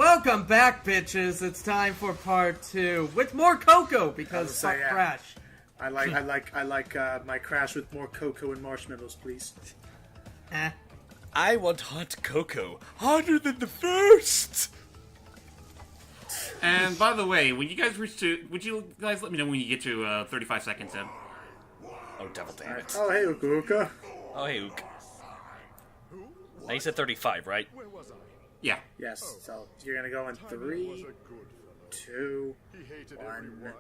Welcome back, bitches. It's time for part 2 with more Cocoa because fuck Crash. I like my Crash with more cocoa and marshmallows, please. I want hot cocoa, hotter than the first. And by the way, when you guys reach to, would you guys let me know when you get to 35 seconds in? Oh, devil damn it. Oh, hey, Ukuka. Oh, hey, Ook. Now you said 35, right? Yeah. Yes, so you're gonna go in 3, 2, 1,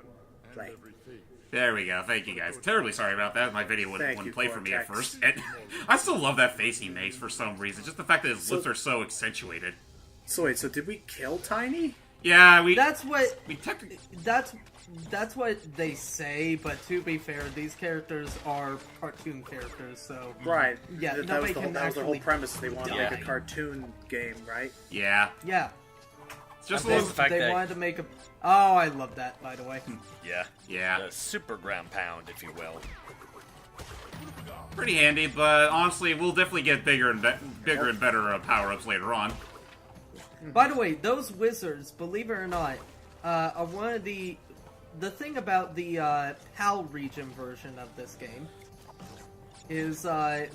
play. There we go. Thank you guys. Terribly sorry about that. My video wouldn't play for me at first. And I still love that face he makes for some reason. Just the fact that his lips are so accentuated. So wait, so did we kill Tiny? Yeah, That's what... We technically... That's what they say, but to be fair, these characters are cartoon characters, so... Right. Yeah, that was the whole premise. They wanted to make a cartoon game, right? Yeah. Yeah. It's just the fact they wanted to make a... Oh, I love that, by the way. Yeah. Yeah. The super ground pound, if you will. Pretty handy, but honestly, we'll definitely get bigger and better power-ups later on. By the way, those wizards, believe it or not, are one of the thing about the PAL region version of this game is,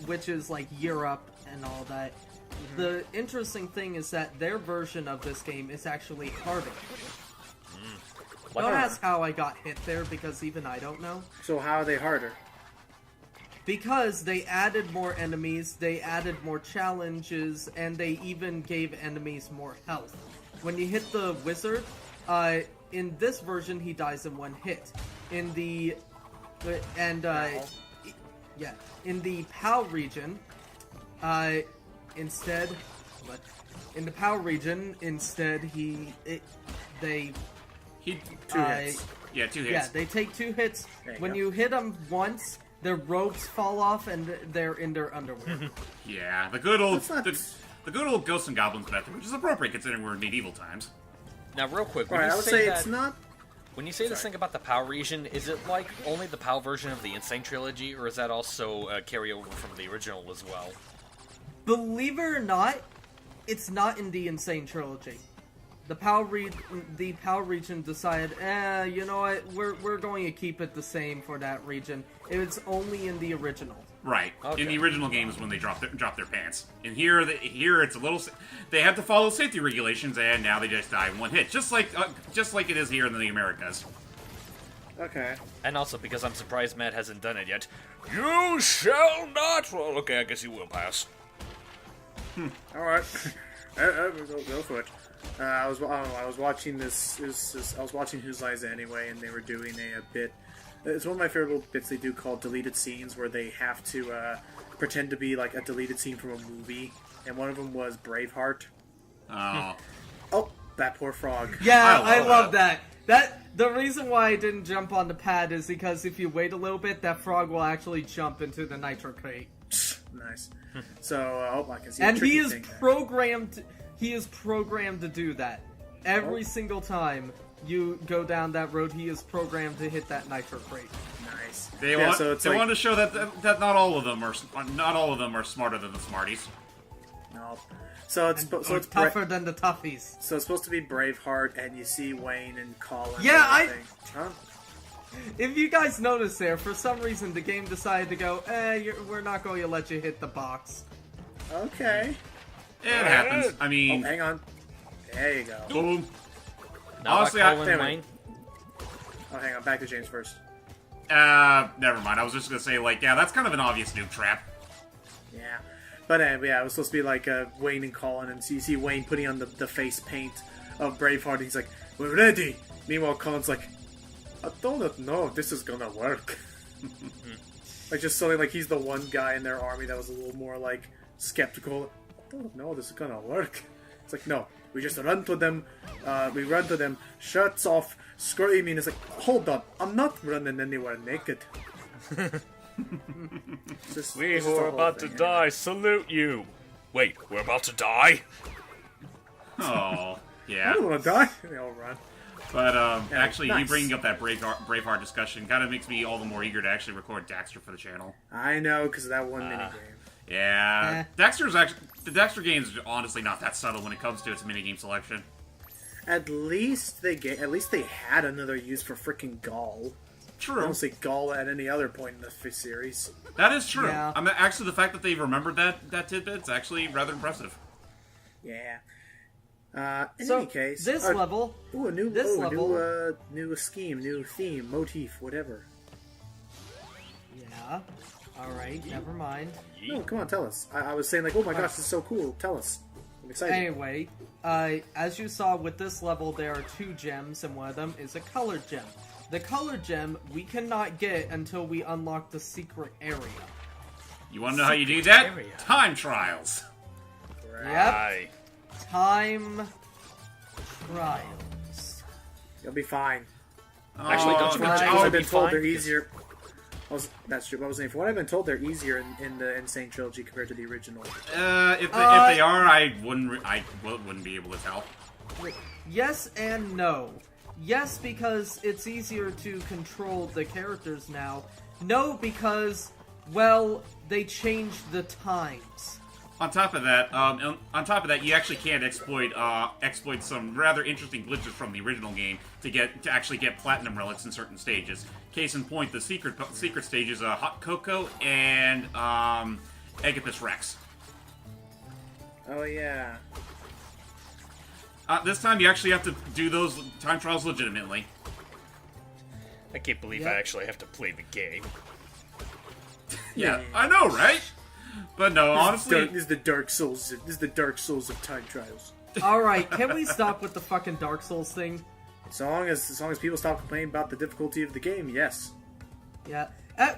which is like Europe and all that. Mm-hmm. The interesting thing is that their version of this game is actually harder. Don't ask how I got hit there, because even I don't know. So how are they harder? Because they added more enemies, they added more challenges, and they even gave enemies more health. When you hit the wizard, in this version he dies in one hit. In the in the PAL region, instead they 2 hits. Yeah, 2 hits. Yeah, they take 2 hits. When you hit them once, their robes fall off and they're in their underwear. Yeah, the good old ghosts and goblins method, which is appropriate considering we're in medieval times. Now, real quick, I would say it's not. When you say this thing about the PAL region, is it like only the PAL version of the N.Sane Trilogy, or is that also a carryover from the original as well? Believe it or not, it's not in the N.Sane Trilogy. The PAL region decided, you know what, we're going to keep it the same for that region. It's only in the original. Right. Okay. In the original games when they drop their pants. And here it's a little... They have to follow safety regulations, and now they just die in one hit. Just like it is here in the Americas. Okay. And also, because I'm surprised Matt hasn't done it yet, you shall not... Well, okay, I guess you will pass. Alright. Go for it. I was watching this. I was watching Whose Liza anyway, and they were doing a bit. It's one of my favorite little bits they do called deleted scenes, where they have to pretend to be like a deleted scene from a movie, and one of them was Braveheart. Oh. Oh, that poor frog. Yeah, I love that. The reason why I didn't jump on the pad is because if you wait a little bit, that frog will actually jump into the nitro crate. Nice. So I can see. And he is programmed. He is programmed to do that. Every single time you go down that road, he is programmed to hit that nitro crate. Nice. They want to show that not all of them are smarter than the smarties. No. So it's tougher than the toughies. So it's supposed to be Braveheart, and you see Wayne and Colin. Yeah, Huh? If you guys notice there, for some reason the game decided to go, we're not going to let you hit the box. Okay. It happens. I mean... Oh, hang on. There you go. Boom. Honestly, Wayne. Oh, hang on. Back to James first. Never mind. I was just going to say, yeah, that's kind of an obvious noob trap. Yeah. But yeah, it was supposed to be like Wayne and Colin, and so you see Wayne putting on the face paint of Braveheart, and he's like, we're ready! Meanwhile, Colin's like, I don't know if this is gonna work. Like, just something like he's the one guy in their army that was a little more, like, skeptical. I don't know this is gonna work. It's like, no, we just run to them, shirts off, screaming. It's like, hold on, I'm not running anywhere naked. We who are about to die salute you. Wait, we're about to die? Oh, yeah. I don't want to die. They all run. But actually, nice. You bringing up that Braveheart discussion kind of makes me all the more eager to actually record Daxter for the channel. I know, because of that one minigame. Yeah, the Daxter game's honestly not that subtle when it comes to its minigame selection. At least they had another use for freaking Gaul. True. I don't see Gaul at any other point in the series. That is true. Yeah. Actually, the fact that they've remembered that tidbit's actually rather impressive. Yeah. In So, any case, this level... Ooh, level- new scheme, new theme, motif, whatever. Yeah. Alright, never mind. No, come on, tell us. I was saying like, oh my gosh, this is so cool. Tell us. I'm excited. Anyway, as you saw with this level, there are 2 gems, and one of them is a colored gem. The colored gem we cannot get until we unlock the secret area. You want to know how you do that? area. Time trials. Yep. Time trials. You'll be fine. Actually, don't you Right. mention I've it'll been be told fine? they're easier. That's true. But I was saying, from what I've been told, they're easier in the N.Sane trilogy compared to the original. If they are, I wouldn't be able to tell. Yes and no. Yes, because it's easier to control the characters now. No, because, well, they changed the times. On top of that, you actually can exploit some rather interesting glitches from the original game to actually get platinum relics in certain stages. Case in point, the secret stage is Hot Cocoa and Agathis Rex. Oh yeah. This time, you actually have to do those time trials legitimately. I can't believe Yep. I actually have to play the game. Yeah, I know, right? But no, honestly, This is the Dark Souls. This is the Dark Souls of time trials. Alright, can we stop with the fucking Dark Souls thing? As long as people stop complaining about the difficulty of the game, yes. Yeah.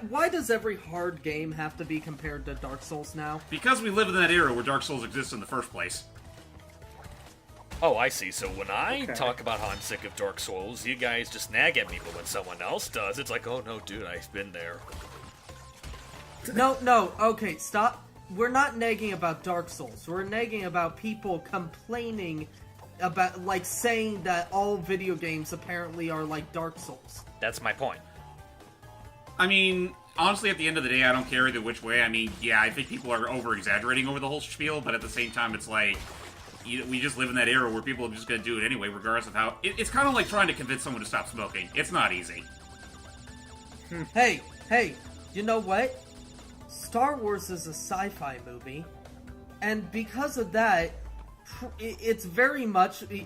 Why does every hard game have to be compared to Dark Souls now? because we live in that era where Dark Souls exists in the first place. Oh, I see. So when I Okay. talk about how I'm sick of Dark Souls, you guys just nag at me, but when someone else does, it's like, oh no, dude, I've been there. No, okay, stop. We're not nagging about Dark Souls. We're nagging about people complaining about, like, saying that all video games apparently are like Dark Souls. That's my point. I mean, honestly, at the end of the day, I don't care either which way. I mean, yeah, I think people are over-exaggerating over the whole spiel, but at the same time, it's like, we just live in that era where people are just going to do it anyway, regardless of how... It's kind of like trying to convince someone to stop smoking. It's not easy. Hey, you know what? Star Wars is a sci-fi movie, and because of that, it's pretty much the,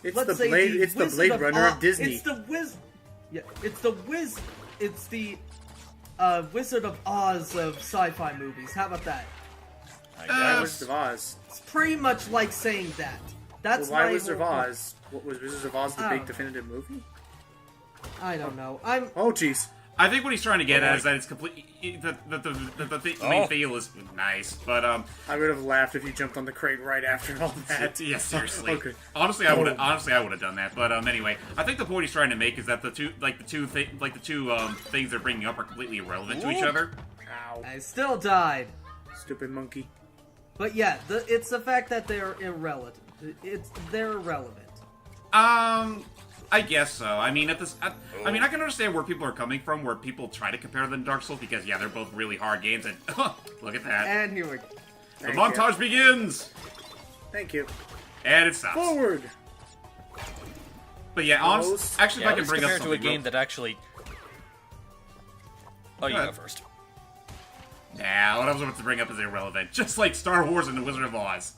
It's let's the say Blade. It's the Wizard Blade Runner Oz. of Disney. It's the Wizard of Oz of sci-fi movies. How about that? I Why guess. Wizard of Oz? It's pretty much like saying that. That's Well, why my Wizard of whole point. Oz? What was Wizard of Oz the Oh. big definitive movie? I don't know. Oh jeez. I think what he's trying to get at is that it's complete... The main feel is nice, but, I would have laughed if you jumped on the crate right after all that. yeah, seriously. Okay. Honestly, I would have done that. But anyway, I think the point he's trying to make is that the two things they're bringing up are completely irrelevant to each other. Ow. I still died. Stupid monkey. But yeah, it's the fact that they're irrelevant. They're irrelevant. I guess so. I mean, I can understand where people are coming from, where people try to compare them to Dark Souls, because yeah, they're both really hard games, and look at that. And here we go. The Thank montage begins, Thank you. and it stops. Forward. But yeah, Close. actually, Yeah, if I let's can bring up compare it to a something game that actually... Oh, you Go go ahead. first. Nah, what I was about to bring up is irrelevant. Just like Star Wars and the Wizard of Oz.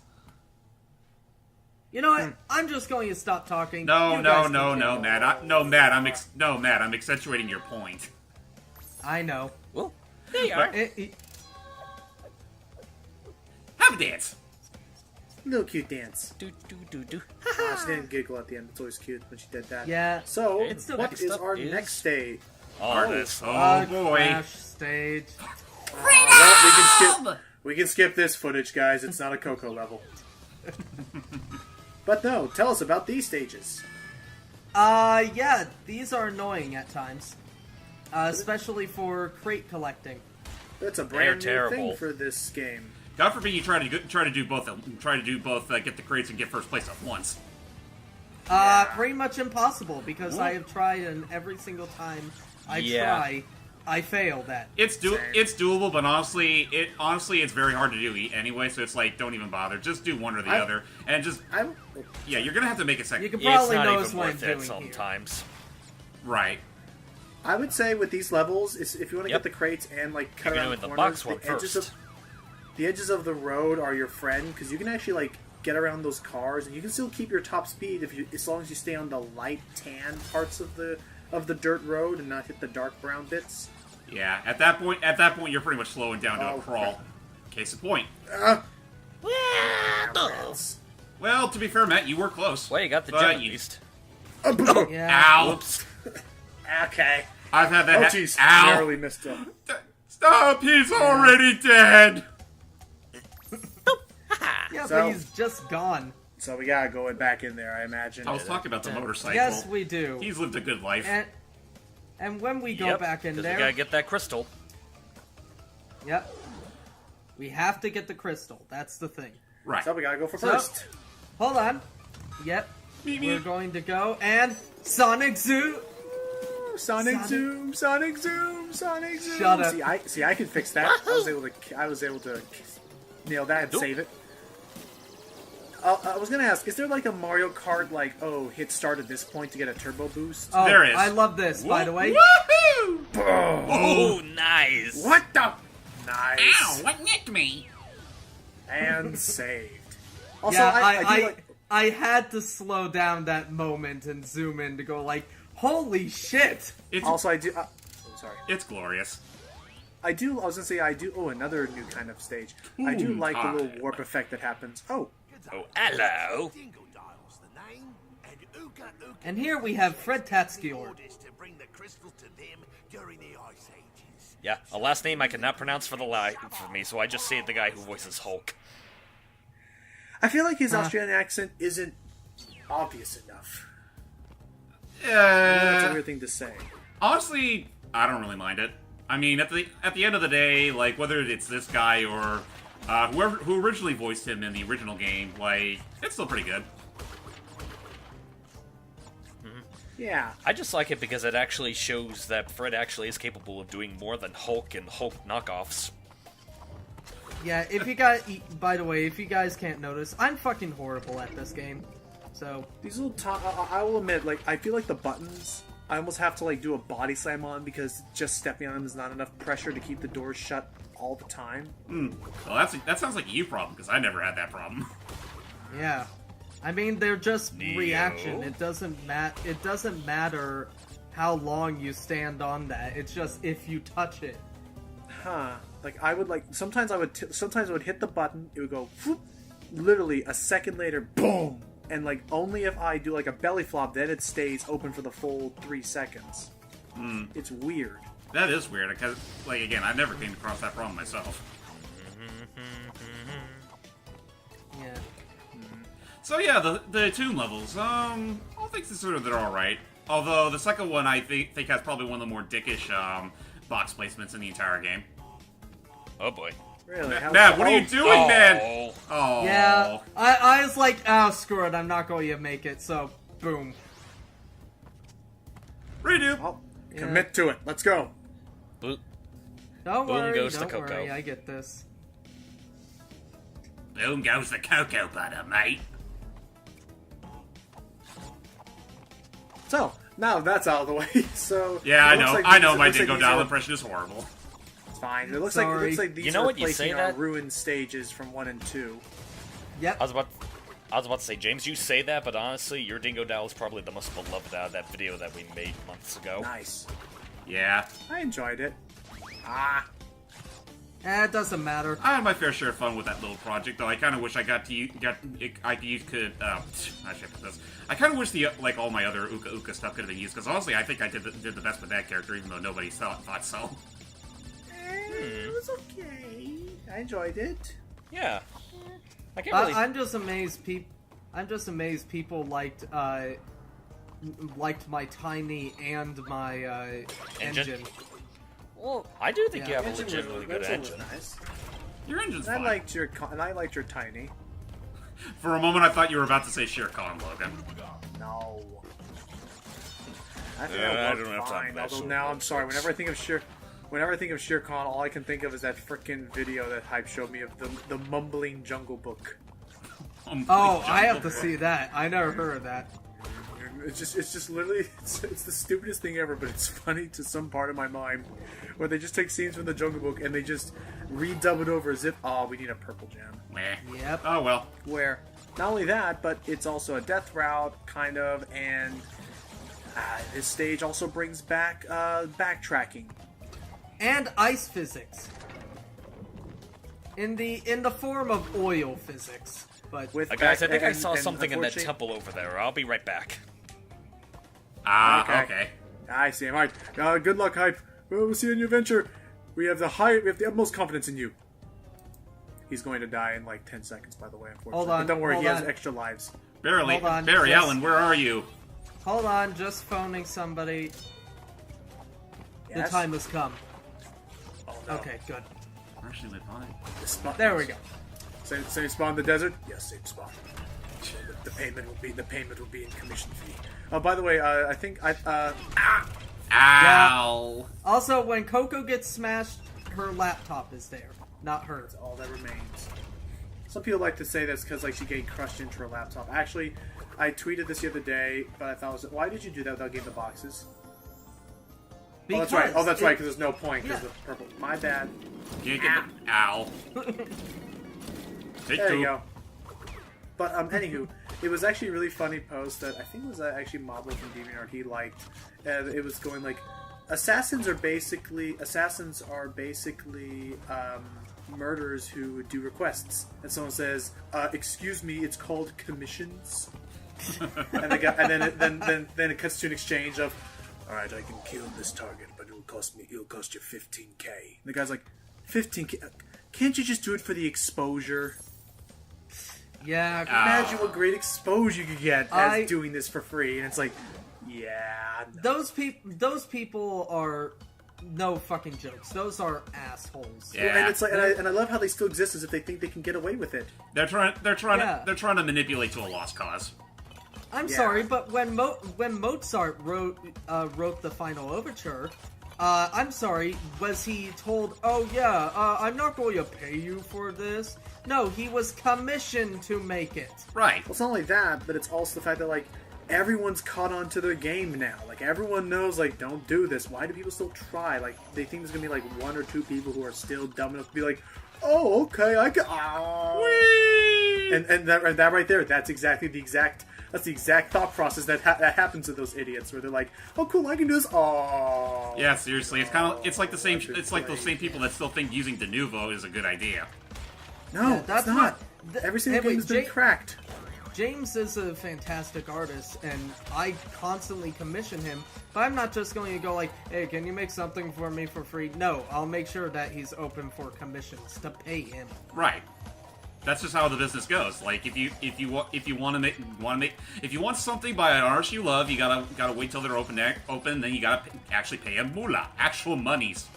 You know what? I'm just going to stop talking. No, You guys no, continue. Matt. I'm accentuating your point. I know. Well, there you are. Have a dance. Little cute dance. Do, do, do, do. She didn't giggle at the end. It's always cute when she did that. Yeah. So, It's still what next is up our is- next stage? Artist. Oh boy. Crash stage. Well, we can skip this footage, guys. It's not a Coco level. But no, tell us about these stages. Yeah, these are annoying at times. Especially for crate collecting. That's a brand new terrible. thing for this game. God forbid you try to do both. Get the crates and get first place at once. Pretty much impossible, because I have tried, and every single time I Yeah. try, I failed at. It's doable, but honestly, it's very hard to do anyway. So it's like, don't even bother. Just do one or the other, and just yeah, you're gonna have to make a second. You can It's probably not notice even what I'm worth it doing here. sometimes. Right. I would say with these levels, if you want to Yep. get the crates and like cut You're around doing the corners, box one first. The edges of the road are your friend because you can actually like get around those cars and you can still keep your top speed as long as you stay on the light tan parts of the dirt road and not hit the dark brown bits. Yeah. At that point, you're pretty much slowing down to a crawl. Case in point. Well, to be fair, Matt, you were close. Well, you got the But jet at you- least. Yeah. Ow! Oops. Okay. I've had that. Oh jeez, Ow! narrowly missed him. Stop! He's already dead. Yeah, So- but he's just gone. So we gotta go back in there, I imagine. I was talking about the motorcycle. Yes, we do. He's lived a good life. And when we go Yep, back in 'cause there, we gotta get that crystal. yep, we have to get the crystal. That's the thing. Right. So we gotta go for So- first. Hold on. Yep, Meep, we're meep. going to go and Sonic Zoo. Sonic Zoom, Sonic Zoom, Sonic Zoom. Shut up. See, I can fix that. I was able to nail that and Nope. save it. I was gonna ask, is there like a Mario Kart hit start at this point to get a turbo boost? Oh, There is. I love this, by the way. Woohoo! Oh, nice. What the? Nice. Ow! What nicked me? And saved. Also, Yeah, I do like. I had to slow down that moment and zoom in to go like, holy shit! It's Also, I do. Sorry. it's glorious. I do. I was gonna say I do. Oh, another new kind of stage. I do like the time. little warp effect that happens. Oh, Oh, hello. Dingodale's the name, and Uka Uka And here we have Fred Tatsky. orders to bring the crystals to them during the Ice Ages. Yeah, a last name I cannot pronounce for me, so I just say the guy who voices Hulk. I feel like his Australian accent isn't obvious enough. That's a weird thing to say. Honestly, I don't really mind it. I mean, at the end of the day, like whether it's this guy or who originally voiced him in the original game, like it's still pretty good. Yeah. I just like it because it actually shows that Fred actually is capable of doing more than Hulk and Hulk knockoffs. Yeah, if you guys, by the way, if you guys can't notice, I'm fucking horrible at this game. So, These little I will admit, like, I feel like the buttons, I almost have to, like, do a body slam on because just stepping on them is not enough pressure to keep the doors shut all the time. Well, that sounds like a you problem because I never had that problem. yeah. I mean, they're just Neo? reaction. It doesn't matter how long you stand on that. It's just if you touch it. Huh. Like, I would, like, sometimes I would hit the button, it would go, whoop, literally a second later, boom! And, like, only if I do, like, a belly flop, then it stays open for the full 3 seconds. It's weird. That is weird because, like, again, I never came across that problem myself. Yeah. So yeah, the tune levels, I think they're all right. Although the second one I think has probably one of the more dickish box placements in the entire game. Oh boy. Really? Matt, what are you doing, man? Oh. Oh. Yeah, I was like, oh, screw it, I'm not going to make it, so, boom. Redo. Well, commit to it. Let's go. Boop. Don't Boom worry, goes the don't cocoa. worry, I get this. Boom goes the cocoa butter, mate. So, now that's out of the way. So Yeah, it looks like I know. these- My it looks like Dingo these Dial are- impression is horrible. It's fine. It looks Sorry. like these You know are what, you replacing say our that? ruined stages from 1 and 2. Yep. I was about to say, James, you say that, but honestly, your Dingo Dial is probably the most beloved out of that video that we made months ago. Nice. Yeah, I enjoyed it. It doesn't matter. I had my fair share of fun with that little project, though. I kind of wish I got to I should put this. I kind of wish all my other Uka Uka stuff could have been used because honestly, I think I did the best with that character, even though nobody thought so. It was okay. I enjoyed it. Yeah. I can't really... I'm just amazed. People liked my tiny and my engine. Well, I do think you Yeah. have a legitimately good engine. Nice. Your engine's And fine. I liked your tiny. For a moment, I thought you were about to say Shere Khan, Logan. No. I think Yeah, I that don't worked have time fine. for that Although sort now of I'm sorry. nonsense. Whenever I think of Whenever I think of Shere Khan, all I can think of is that frickin' video that Hype showed me of the mumbling Jungle Book. Oh, I have to see that. I never heard of that. It's just literally, it's the stupidest thing ever, but it's funny to some part of my mind, where they just take scenes from the Jungle Book and they just redub it over as if, oh, we need a purple gem. Meh. Yep. Oh well. Where, not only that, but it's also a death route, kind of, and this stage also brings back backtracking. And ice physics. In the form of oil physics. But With Guys, I think I and- saw and something in that unfortunately- temple over there. I'll be right back. Okay. I see him. All right. Good luck, Hype. We'll see you in your venture. We have the utmost confidence in you. He's going to die in like 10 seconds, by the way, unfortunately. Hold on, But don't worry, hold he has on. extra lives. Barry Hold on, Barry just- Allen, where are you? hold on, just phoning somebody. The Yes? time has come. Oh, no. Okay, good. Actually, my fine. The spot- There we go. Same spawn in the desert? Yes, same spawn. The payment will be in commission fee. Oh, by the way, I think Ow! Also, when Coco gets smashed, her laptop is there, not her. that's all that remains. Some people like to say that's because like she getting crushed into her laptop. Actually, I tweeted this the other day, but I thought it was, why did you do that without getting the boxes? Oh, that's right. Oh, that's right. Because there's no point. Because Yeah. the purple. My bad. Can't get the... Ow. Take There two. you go. But anywho, it was actually a really funny post that I think was actually Moblo from DeviantArt he liked. It was going like, assassins are basically murderers who do requests, and someone says, "Excuse me, it's called commissions." and then it cuts to an exchange of, "All right, I can kill this target, but it'll cost you 15K." And the guy's like, 15K? Can't you just do it for the exposure? Yeah, Imagine what great exposure you could get as I- doing this for free, and it's like, yeah, no. those people are no fucking jokes. Those are assholes. Yeah. And it's like, and I love how they still exist as if they think they can get away with it. They're trying Yeah. to manipulate to a lost cause. I'm Yeah. sorry, but when Mozart wrote the final overture, I'm sorry, was he told, "Oh yeah, I'm not going to pay you for this"? No, he was commissioned to make it. Right. Well, it's not only that, but it's also the fact that like everyone's caught on to their game now. Like everyone knows, like, don't do this. Why do people still try? Like they think there's gonna be like one or two people who are still dumb enough to be like, "Oh, okay, I can." And that right there, that's the exact thought process that happens to those idiots, where they're like, "Oh, cool, I can do this." Oh, Yeah, seriously, it's like the same. That's It's like those same great. people that still think using Denuvo is a good idea. no, Yeah, that's it's not. what- Every single Hey, wait, game has been Jake- cracked. James is a fantastic artist, and I constantly commission him, but I'm not just going to go like, "Hey, can you make something for me for free?" No, I'll make sure that he's open for commissions to pay him. Right. That's just how the business goes. Like if you want something by an artist you love, you gotta wait till they're open. Then you gotta actually pay a moolah, actual monies.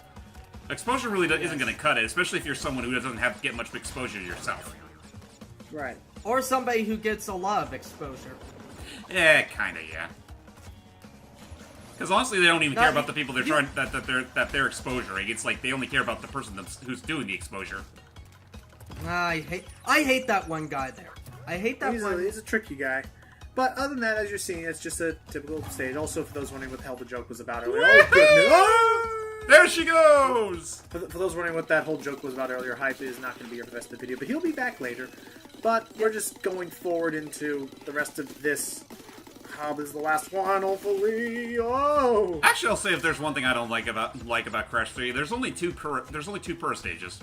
Exposure really isn't going to cut it, especially if you're someone who doesn't have to get much exposure yourself. Right. Or somebody who gets a lot of exposure. Kinda, yeah. Because honestly, they don't even care about the people they're trying that they're exposuring. It's like they only care about the person who's doing the exposure. I hate that one guy there. I hate that He's one. a tricky guy. But other than that, as you're seeing, it's just a typical stage. Also, for those wondering what the hell the joke was about earlier. Oh, goodness. Oh! There she goes! For those wondering what that whole joke was about earlier, Hype is not going to be here for the rest of the video, but he'll be back later. But we're just going forward into the rest of this. This is the last one, hopefully. Oh! Actually, I'll say if there's one thing I don't like about Crash 3, there's only two per stages.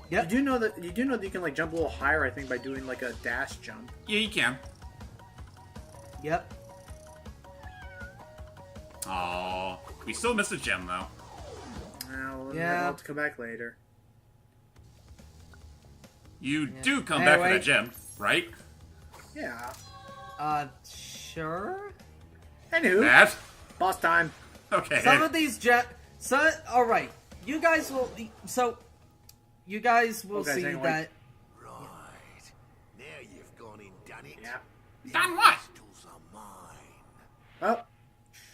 Yep. You do know that you can like jump a little higher, I think, by doing like a dash jump. Yeah, you can. Yep. Oh, we still miss a gem though. Well, Yeah. I'll have to come back later. You do come back for Anyway. that gem, right? Yeah. Sure? Anywho, That? boss time. Okay. Some of these alright. You guys will Okay, see hang on, that. Right. Now you've gone and done it. Yeah. Done what? Crystals are mine. Oh,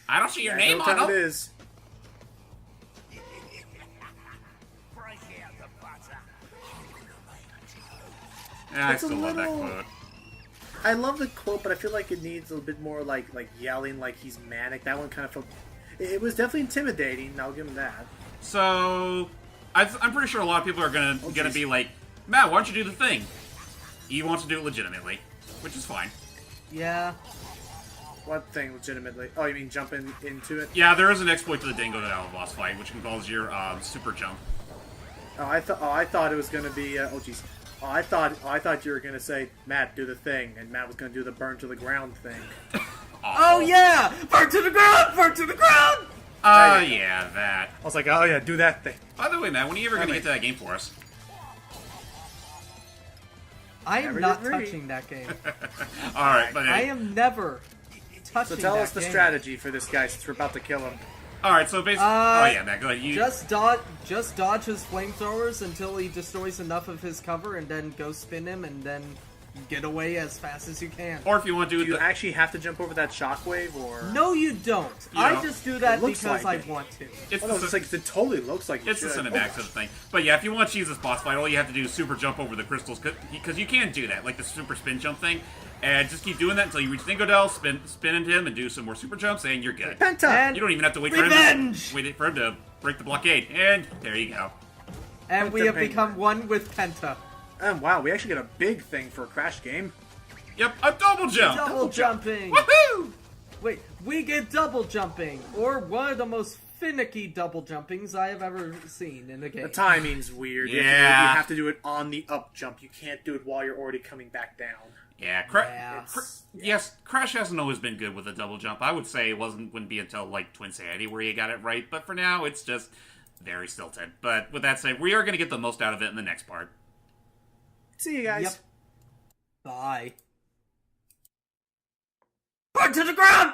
I don't see your that's name what on time it them. is. I It's a still love that little- quote. I love the quote, but I feel like it needs a little bit more like yelling, like he's manic. That one kind of felt. It was definitely intimidating. I'll give him that. So, I'm pretty sure a lot of people are gonna jeez. be like, Matt, why don't you do the thing? He wants to do it legitimately, which is fine. Yeah. What thing, legitimately? Oh, you mean jumping into it? Yeah, there is an exploit to the Dingo Down boss fight, which involves your super jump. Oh, I thought it was gonna be. Oh, jeez. Oh, I thought you were gonna say, Matt, do the thing, and Matt was gonna do the burn to the ground thing. Oh yeah! Burn to the ground! Burn to the ground! Yeah, that. I was like, oh yeah, do that thing. By the way, Matt, when are you ever gonna Alright. get to that game for us? I am Never not get ready. touching that game. Alright, but I am never touching So tell that us the game. strategy for this guy since we're about to kill him. Alright, so basically... oh yeah, Matt, go ahead. You... Just dodge his flamethrowers until he destroys enough of his cover, and then go spin him, and then get away as fast as you can. Or if you want to Do do you the... actually have to jump over that shockwave, or? No, you don't. You I don't. just do that It looks because like I it. want to. It's Oh, no, the, it's like it totally looks like you it's the should. cinematics of the thing. But yeah, if you want to choose this boss fight, all you have to do is super jump over the crystals, because you can do that, like the super spin jump thing. And just keep doing that until you reach Dingodell, spin into him, and do some more super jumps, and you're good. Penta! And- You don't even have to wait Revenge! for him to break the blockade. And there you go. And we Penta have Penguin. become one with Penta. Wow, we actually get a big thing for a Crash game. Yep, a double jump! Double jumping! Woohoo! Wait, we get double jumping, or one of the most finicky double jumpings I have ever seen in a game. The timing's weird. You Yeah. have to do it on the up jump. You can't do it while you're already coming back down. Yeah, Yeah. yes, Crash hasn't always been good with a double jump. I would say it wouldn't be until like Twinsanity where you got it right, but for now it's just very stilted. But with that said, we are going to get the most out of it in the next part. See you guys. Yep. Bye. Burn to the ground!